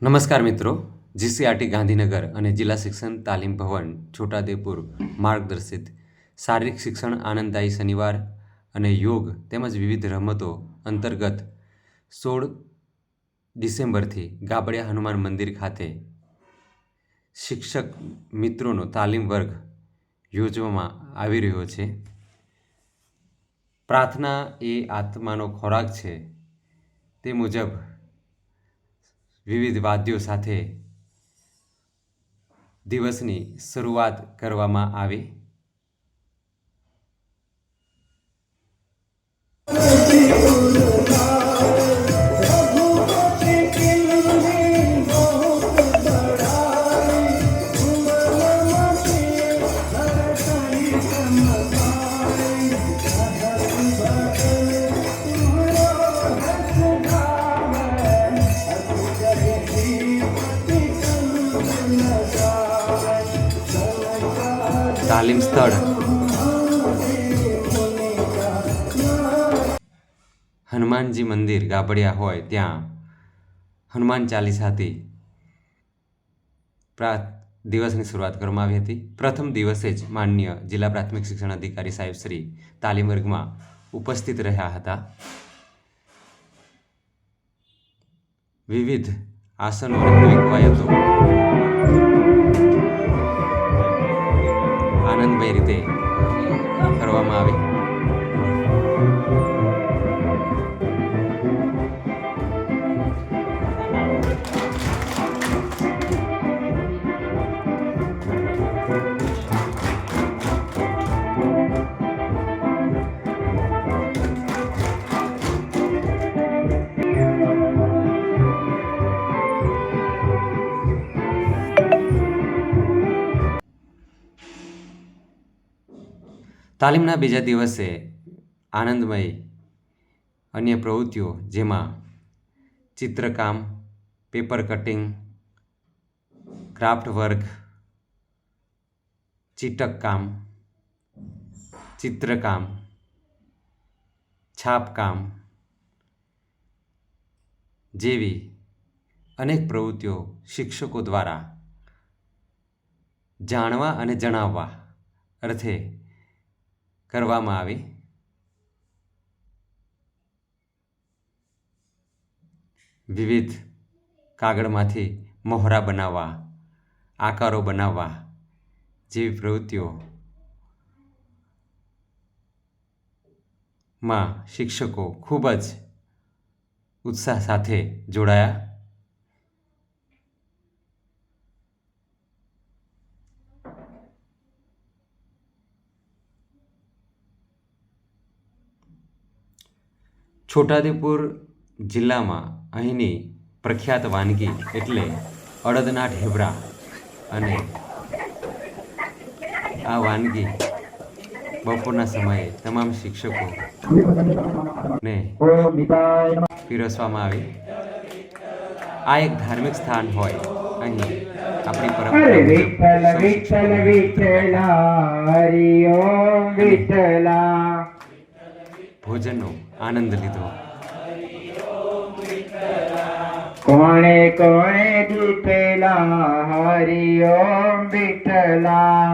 નમસ્કાર મિત્રો, જીસીઆરટી ગાંધીનગર અને જિલ્લા શિક્ષણ તાલીમ ભવન છોટાઉદેપુર માર્ગદર્શિત શારીરિક શિક્ષણ આનંદદાયી શનિવાર અને યોગ તેમજ વિવિધ રમતો અંતર્ગત 16 ડિસેમ્બરથી ગાબડિયા હનુમાન મંદિર ખાતે શિક્ષક મિત્રોનો તાલીમ વર્ગ યોજવામાં આવી રહ્યો છે. પ્રાર્થના એ આત્માનો ખોરાક છે તે મુજબ વિવિધ વાદ્યો સાથે દિવસની શરૂઆત કરવામાં આવી. તાલીમ સ્થળ હનુમાનજી મંદિર ગાબડિયા હોય ત્યાં હનુમાન ચાલીસાથી દિવસની શરૂઆત કરવામાં આવી હતી. પ્રથમ દિવસે જ માનનીય જિલ્લા પ્રાથમિક શિક્ષણ અધિકારી સાહેબ શ્રી તાલીમ વર્ગમાં ઉપસ્થિત રહ્યા હતા. વિવિધ આસનો અને કવાયતો આનંદમય રીતે કરવામાં આવી. તાલીમના બીજા દિવસે આનંદમય અન્ય પ્રવૃત્તિઓ જેમાં ચિત્રકામ, પેપર કટિંગ, ક્રાફ્ટ વર્ક, ચીટકકામ, ચિત્રકામ, છાપકામ જેવી અનેક પ્રવૃત્તિઓ શિક્ષકો દ્વારા જાણવા અને જણાવવા અર્થે કરવામાં આવી. વિવિધ કાગળમાંથી મોહરા બનાવવા, આકારો બનાવવા જેવી પ્રવૃત્તિઓમાં શિક્ષકો ખૂબ જ ઉત્સાહ સાથે જોડાયા. છોટાઉદેપુર જિલ્લામાં અહીંની પ્રખ્યાત વાનગી એટલે અડદના ઢેબરા અને આ વાનગી બપોરના સમયે તમામ શિક્ષકોને પીરસવામાં આવી. આ એક ધાર્મિક સ્થાન હોય અહીં આપણી પરંપરા ભોજનનો આનંદ લીધો. કોણે કોણે દીપેલા હરિ ઓમ વિઠ્ઠલા.